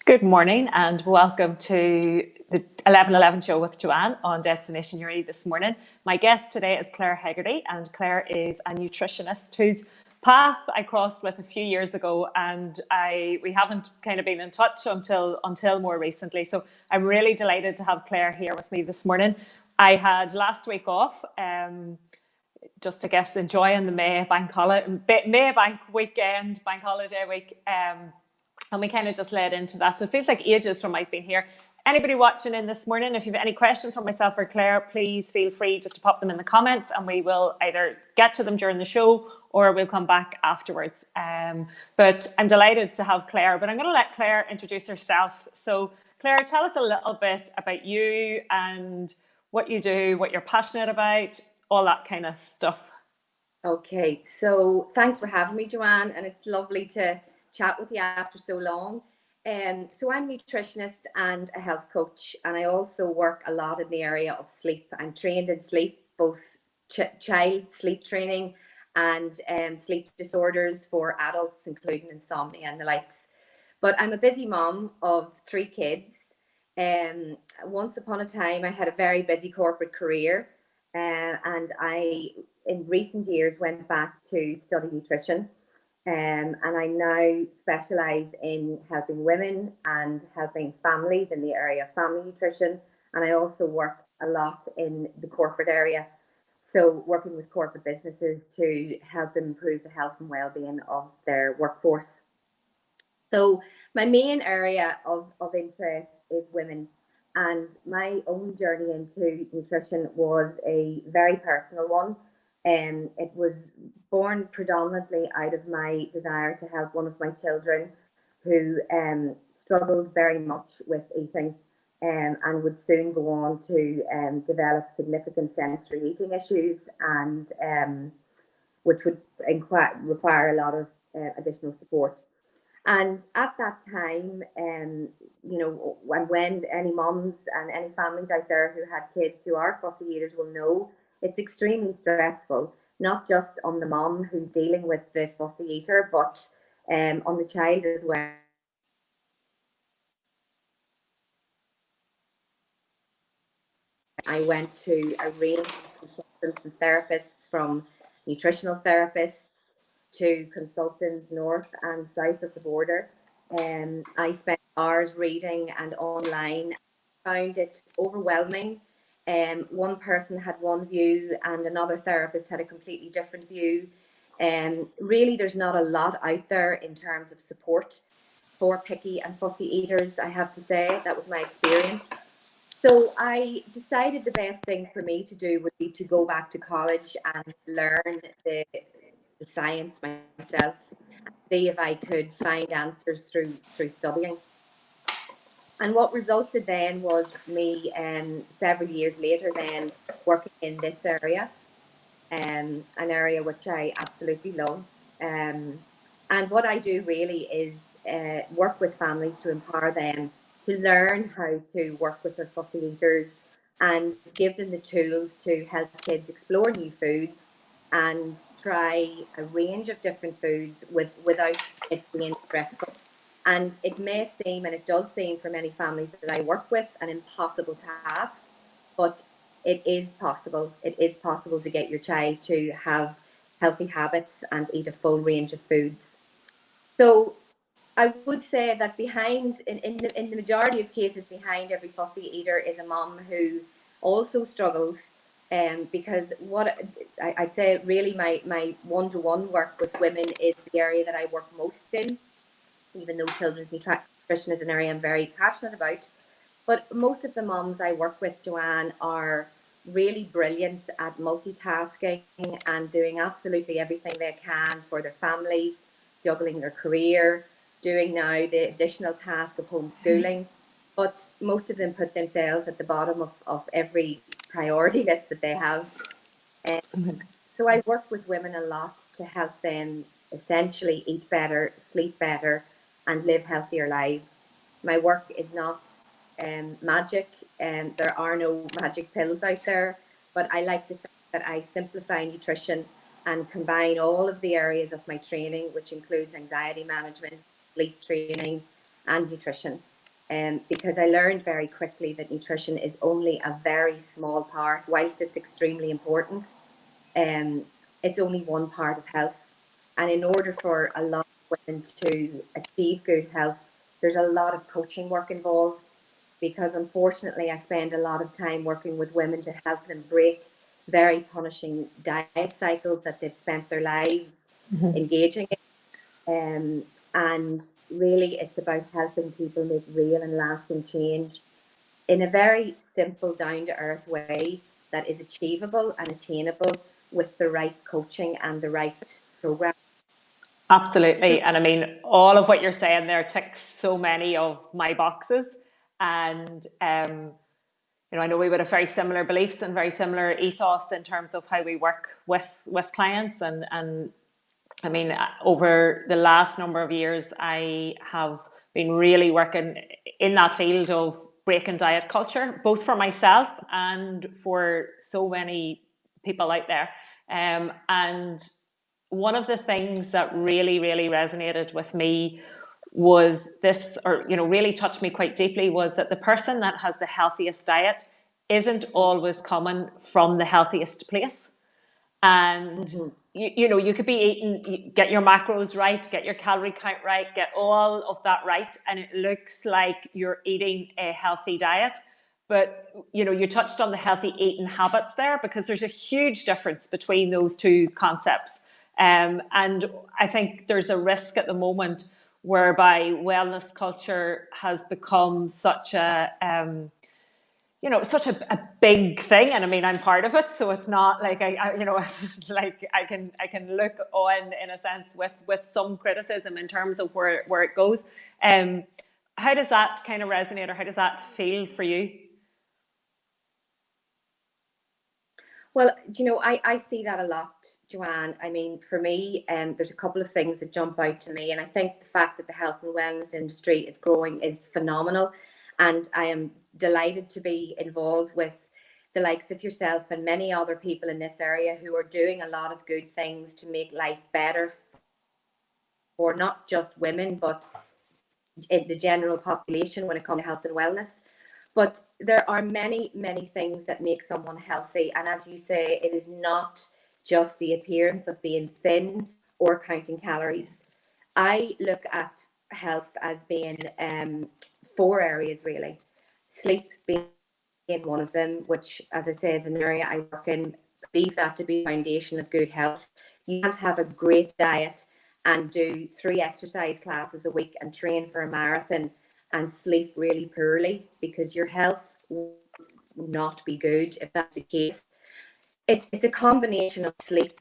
Good morning and welcome to the 11:11 show with Joanne on Destination Uri this morning. My guest today is Claire Hegarty, and Claire is a nutritionist whose path I crossed with a few years ago, and we haven't kind of been in touch until more recently. So I'm really delighted to have Claire here with me this morning. I had last week off, just I guess enjoying the May bank weekend, bank holiday week. And we kind of just led into that. So it feels like ages from I've been here. Anybody watching in this morning, if you have any questions for myself or Claire, please feel free just to pop them in the comments and we will either get to them during the show or we'll come back afterwards. But I'm delighted to have Claire, but I'm going to let Claire introduce herself. So Claire, tell us a little bit about you and what you do, what you're passionate about, all that kind of stuff. Okay, so thanks for having me, Joanne, and it's lovely to chat with you after so long. So I'm a nutritionist and a health coach, and I also work a lot in the area of sleep. I'm trained in sleep, both child sleep training and sleep disorders for adults, including insomnia and the likes. But I'm a busy mom of 3 kids. Once upon a time, I had a very busy corporate career, and I, in recent years, went back to study nutrition. And I now specialise in helping women and helping families in the area of family nutrition. And I also work a lot in the corporate area. So working with corporate businesses to help them improve the health and well-being of their workforce. So my main area of interest is women. And my own journey into nutrition was a very personal one. It was born predominantly out of my desire to help one of my children who struggled very much with eating and would soon go on to develop significant sensory eating issues, and which would require a lot of additional support. And at that time, when any mums and any families out there who had kids who are fussy eaters will know, it's extremely stressful, not just on the mom who's dealing with the fussy eater, but on the child as well. I went to a range of consultants and therapists, from nutritional therapists to consultants north and south of the border. I spent hours reading and online. Found it overwhelming. One person had one view and another therapist had a completely different view. Really, there's not a lot out there in terms of support for picky and fussy eaters, I have to say. That was my experience. So I decided the best thing for me to do would be to go back to college and learn the science myself, see if I could find answers through studying. And what resulted then was me, several years later, then working in this area, an area which I absolutely love. And what I do really is work with families to empower them to learn how to work with their fussy eaters and give them the tools to help kids explore new foods and try a range of different foods without it being stressful. And it may seem, and it does seem for many families that I work with, an impossible task, but it is possible. It is possible to get your child to have healthy habits and eat a full range of foods. So I would say that behind, in the majority of cases, behind every fussy eater is a mom who also struggles. Because what I'd say really my one-to-one work with women is the area that I work most in, even though children's nutrition is an area I'm very passionate about. But most of the moms I work with, Joanne, are really brilliant at multitasking and doing absolutely everything they can for their families, juggling their career, doing now the additional task of homeschooling. But most of them put themselves at the bottom of every priority list that they have. So I work with women a lot to help them essentially eat better, sleep better, and live healthier lives. My work is not magic, and there are no magic pills out there, but I like to think that I simplify nutrition and combine all of the areas of my training, which includes anxiety management, sleep training, and nutrition. because I learned very quickly that nutrition is only a very small part. Whilst it's extremely important, it's only one part of health. And in order for a lot of women to achieve good health, there's a lot of coaching work involved, because unfortunately I spend a lot of time working with women to help them break very punishing diet cycles that they've spent their lives engaging in. And really it's about helping people make real and lasting change in a very simple, down-to-earth way that is achievable and attainable with the right coaching and the right program. Absolutely. And I mean, all of what you're saying there ticks so many of my boxes. And, I know we would have very similar beliefs and very similar ethos in terms of how we work with clients. And I mean, over the last number of years, I have been really working in that field of breaking diet culture, both for myself and for so many people out there. And one of the things that really, really resonated with me was this, or, really touched me quite deeply, was that the person that has the healthiest diet isn't always coming from the healthiest place. And you could be eating, get your macros right, get your calorie count right, get all of that right, and it looks like you're eating a healthy diet. But you touched on the healthy eating habits there, because there's a huge difference between those two concepts. And I think there's a risk at the moment whereby wellness culture has become such a a big thing. And I mean, I'm part of it, so it's not like it's like I can look on, in a sense, with some criticism in terms of where it goes. How does that kind of resonate, or how does that feel for you? Well, I see that a lot, Joanne. I mean, for me, there's a couple of things that jump out to me. And I think the fact that the health and wellness industry is growing is phenomenal. And I am delighted to be involved with the likes of yourself and many other people in this area who are doing a lot of good things to make life better for not just women, but in the general population when it comes to health and wellness. But there are many, many things that make someone healthy. And as you say, it is not just the appearance of being thin or counting calories. I look at health as being 4 areas, really. Sleep being one of them, which, as I say, is an area I work in. Believe that to be the foundation of good health. You can't have a great diet and do 3 exercise classes a week and train for a marathon and sleep really poorly, because your health will not be good if that's the case. It's a combination of sleep,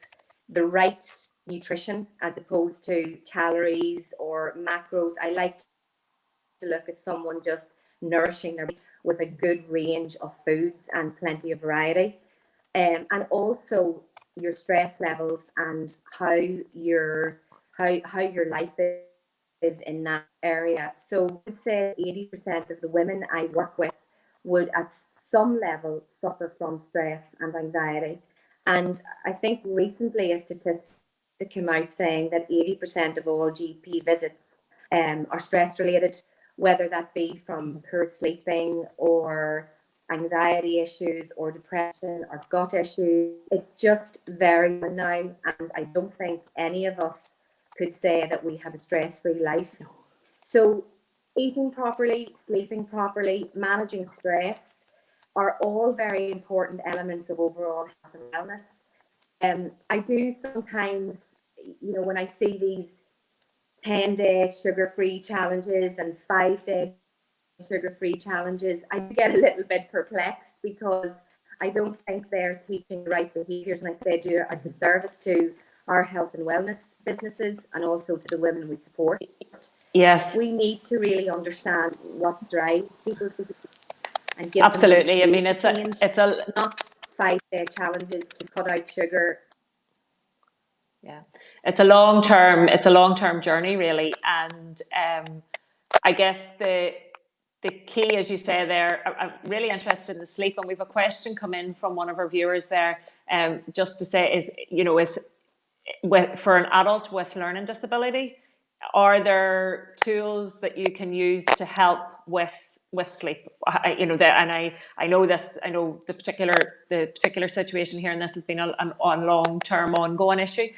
the right nutrition as opposed to calories or macros. I like to look at someone just nourishing their body with a good range of foods and plenty of variety. And also your stress levels and how your life is in that area. So I would say 80% of the women I work with would at some level suffer from stress and anxiety. And I think recently a statistic came out saying that 80% of all GP visits are stress related, whether that be from poor sleeping or anxiety issues or depression or gut issues. It's just very common now, and I don't think any of us could say that we have a stress-free life. So eating properly, sleeping properly, managing stress are all very important elements of overall health and wellness. I do sometimes, when I see these 10-day sugar-free challenges and 5-day sugar-free challenges, I get a little bit perplexed, because I don't think they're teaching the right behaviours, and I think they do a disservice to our health and wellness businesses and also to the women we support. Yes, we need to really understand what drives people and give absolutely. them I mean, it's a not 5-day challenges to cut out sugar. Yeah, it's a long-term journey, really. And I guess the key, as you say there, I'm really interested in the sleep, and we've a question come in from one of our viewers there, just to say, is for an adult with learning disability, are there tools that you can use to help with sleep? You know, and I know this. I know the particular situation here, and this has been a long-term ongoing issue.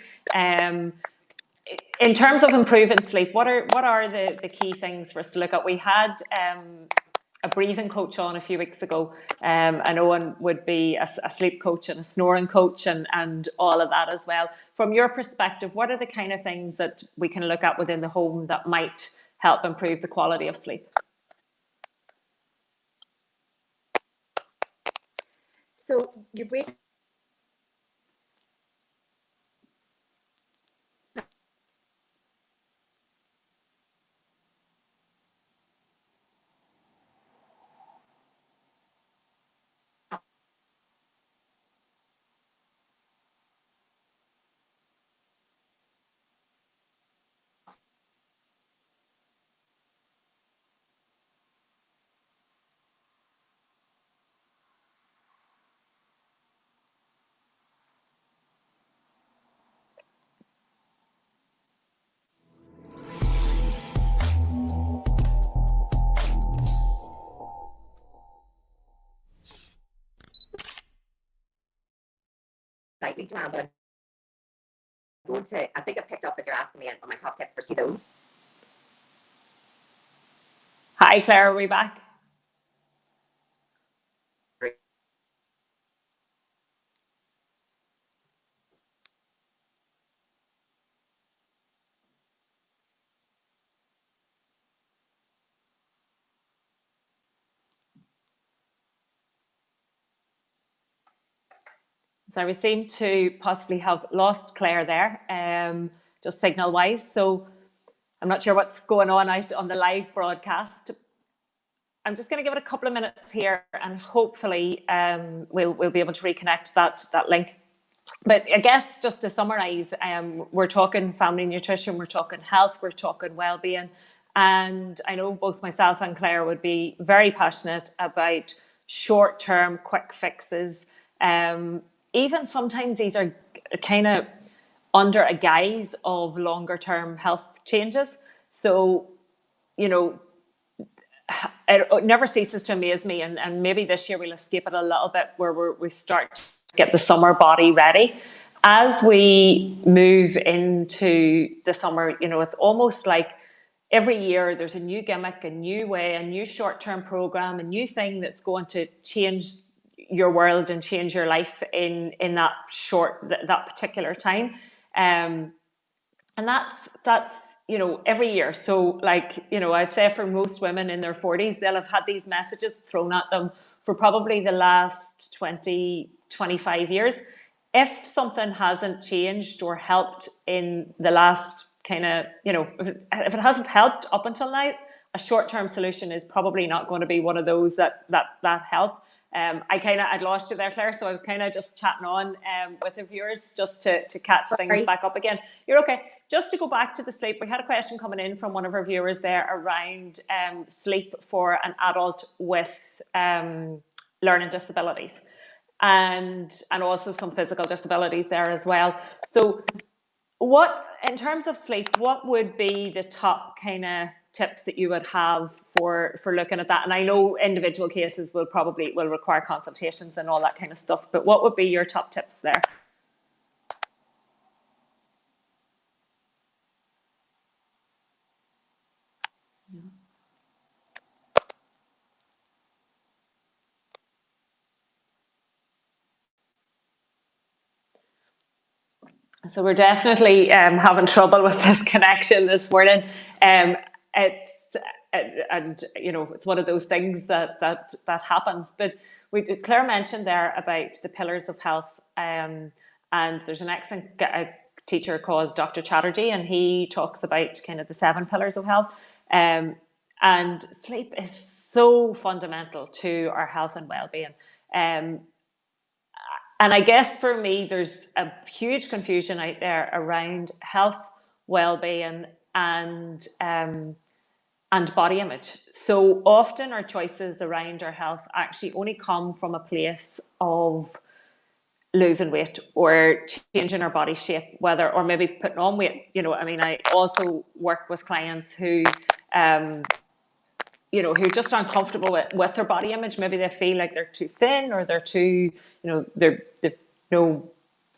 In terms of improving sleep, what are the key things for us to look at? We had a breathing coach on a few weeks ago, and Owen would be a sleep coach and a snoring coach and all of that as well. From your perspective, what are the kind of things that we can look at within the home that might help improve the quality of sleep? So your breathing slightly, Joanne, but I'm going to, I think I picked up that you're asking me on my top tips for those. Hi, Claire, are we back? So we seem to possibly have lost Claire there, just signal wise. So I'm not sure what's going on out on the live broadcast. I'm just going to give it a couple of minutes here, and hopefully we'll be able to reconnect that link. But I guess just to summarise, we're talking family nutrition, we're talking health, we're talking well-being, and I know both myself and Claire would be very passionate about short-term quick fixes. Even sometimes these are kind of under a guise of longer-term health changes. So, you know, it never ceases to amaze me, and maybe this year we'll escape it a little bit, where we start to get the summer body ready. As we move into the summer, you know, it's almost like every year there's a new gimmick, a new way, a new short-term program, a new thing that's going to change your world and change your life in that particular time. And that's you know, every year. So, like, you know, I'd say for most women in their 40s, they'll have had these messages thrown at them for probably the last 20-25 years. If something hasn't changed or helped in the last kind of, you know, if it hasn't helped up until now, a short-term solution is probably not going to be one of those that help. I'd lost you there, Claire, so I was kind of just chatting on with the viewers just to catch things back up again. You're okay. Just to go back to the sleep, we had a question coming in from one of our viewers there around sleep for an adult with learning disabilities, and also some physical disabilities there as well. So what, in terms of sleep, what would be the top kind of tips that you would have for looking at that? And I know individual cases will require consultations and all that kind of stuff, but what would be your top tips there? So we're definitely having trouble with this connection this morning. It's and you know, it's one of those things that happens. But Claire mentioned there about the pillars of health, and there's an excellent teacher called Dr. Chatterjee, and he talks about kind of the 7 pillars of health. And sleep is so fundamental to our health and well-being. And I guess for me, there's a huge confusion out there around health, well-being, and body image. So often our choices around our health actually only come from a place of losing weight or changing our body shape, whether, or maybe putting on weight. You know, I mean, I also work with clients who, you know, who just aren't comfortable with their body image. Maybe they feel like they're too thin, or they're too, you know, they've no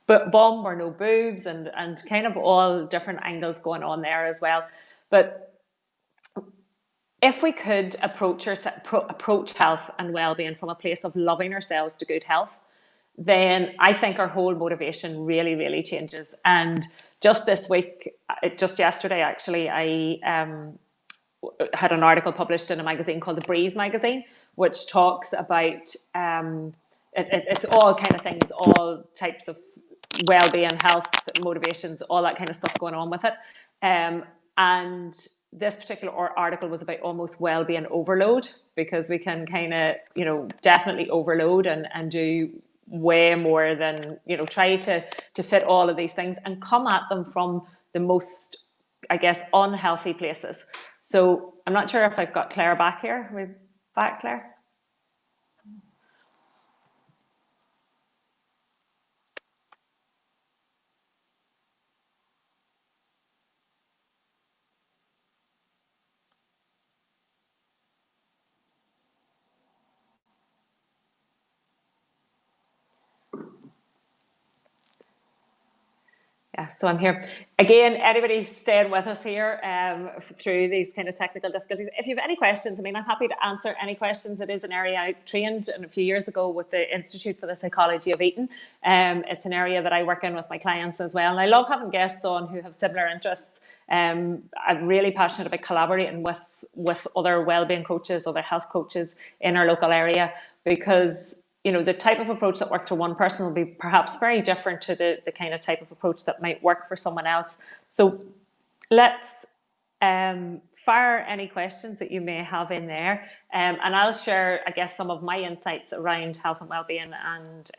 bum or no boobs, and kind of all different angles going on there as well. But if we could approach health and well-being from a place of loving ourselves to good health, then I think our whole motivation really, really changes. And just this week, just yesterday actually, I had an article published in a magazine called the Breathe magazine, which talks about it's all kind of things, all types of well-being, health, motivations, all that kind of stuff going on with it. And this particular article was about almost well-being overload, because we can kind of, you know, definitely overload and do way more than, you know, try to fit all of these things and come at them from the most, I guess, unhealthy places. So I'm not sure if I've got Claire back here. Are we back, Claire? Yeah, so I'm here. Again, anybody staying with us here through these kind of technical difficulties. If you have any questions, I mean, I'm happy to answer any questions. It is an area I trained in a few years ago with the Institute for the Psychology of Eating. It's an area that I work in with my clients as well. And I love having guests on who have similar interests. I'm really passionate about collaborating with other wellbeing coaches, other health coaches in our local area, because, you know, the type of approach that works for one person will be perhaps very different to the kind of type of approach that might work for someone else. So let's fire any questions that you may have in there. And I'll share, I guess, some of my insights around health and wellbeing and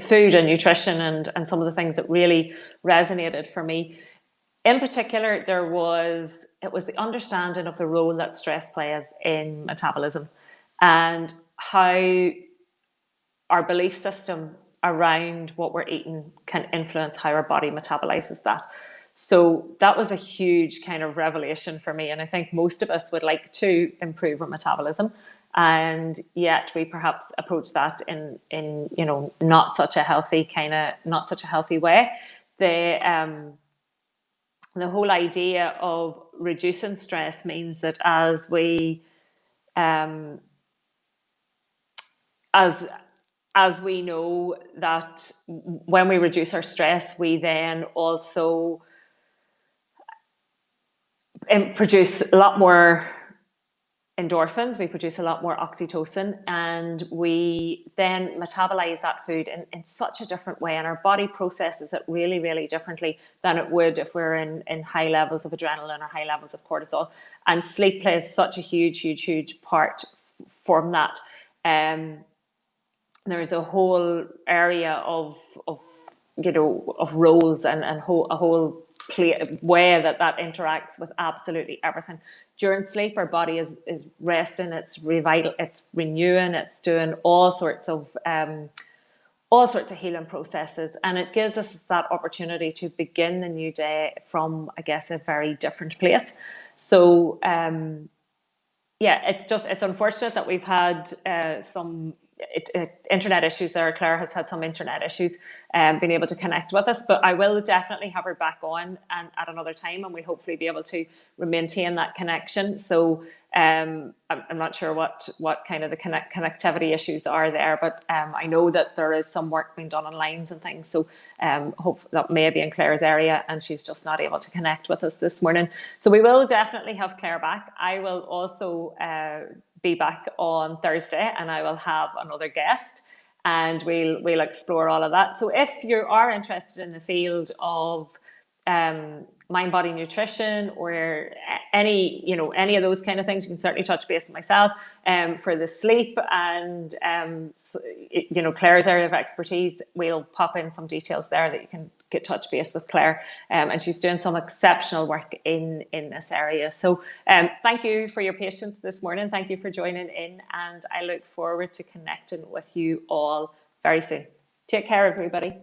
food and nutrition, and some of the things that really resonated for me. In particular, it was the understanding of the role that stress plays in metabolism, and how our belief system around what we're eating can influence how our body metabolizes that. So that was a huge kind of revelation for me. And I think most of us would like to improve our metabolism. And yet we perhaps approach that in you know, not such a healthy way. The whole idea of reducing stress means that as we know that when we reduce our stress, we then also produce a lot more endorphins, we produce a lot more oxytocin, and we then metabolize that food in such a different way, and our body processes it really, really differently than it would if we're in high levels of adrenaline or high levels of cortisol. And sleep plays such a huge part from that. There's a whole area of you know, of roles and a whole way that interacts with absolutely everything. During sleep, our body is resting, it's it's renewing, it's doing all sorts of healing processes, and it gives us that opportunity to begin the new day from, I guess, a very different place. So yeah, it's unfortunate that we've had some internet issues there. Claire has had some internet issues being able to connect with us, but I will definitely have her back on and at another time, and we'll hopefully be able to maintain that connection. So I'm not sure what kind of the connectivity issues are there, but I know that there is some work being done on lines and things. So hope that may be in Claire's area, and she's just not able to connect with us this morning. So we will definitely have Claire back. I will also be back on Thursday, and I will have another guest, and we'll explore all of that. So if you are interested in the field of mind body nutrition or any of those kind of things, you can certainly touch base with myself for the sleep and Claire's area of expertise. We'll pop in some details there that you can get touch base with Claire, and she's doing some exceptional work in this area. So thank you for your patience this morning. Thank you for joining in, and I look forward to connecting with you all very soon. Take care, everybody.